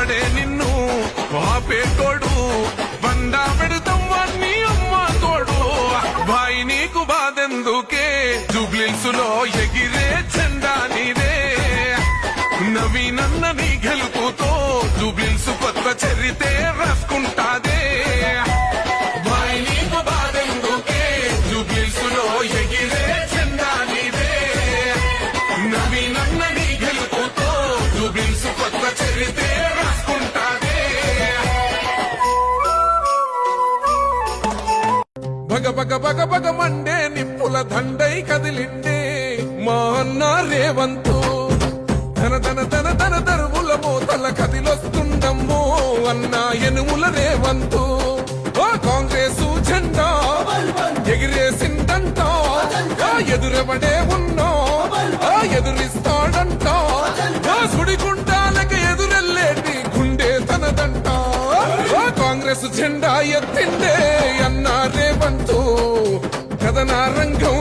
ఎవడే నిన్ను ఆపేటోడు బండా పెడతాం వాణ్ణి అమ్మ తోడు భాయి నీకు బాధెందుకే జూబ్లీహిల్స్ లో ఎగిరే జెండా నీదే నవీనన్న నీ గెలుపుతో జూబ్లీహిల్స్ కొత్త చరితే రాసుకుంటాదే భాయి నీకు బాధెందుకే జూబ్లీహిల్స్ లో ఎగిరే జెండా నీదే నవీనన్న నీ గెలుపుతో జూబ్లీహిల్స్ కొత్త చరితే రాసుకుంటాదే బగ బగ బగ బగ మండే నిప్పుల దండై కదిలిండే మా అన్న రేవంతు ధన ధన ధన ధన దరువుల మోతల కదిలొస్తుండమ్మో అన్న ఎనుముల రేవంతు ఓ కాంగ్రెస్ జెండా ఎగిరేసిందంట ఎదురెవడే ఉన్నా ఎదురిస్తాడంట సుడిగుండాలకి ఎదురెల్లేటి గుండె తనదంట కాంగ్రెస్ జెండా ఎత్తిండే అన్న రేవంతు కథనా రంగం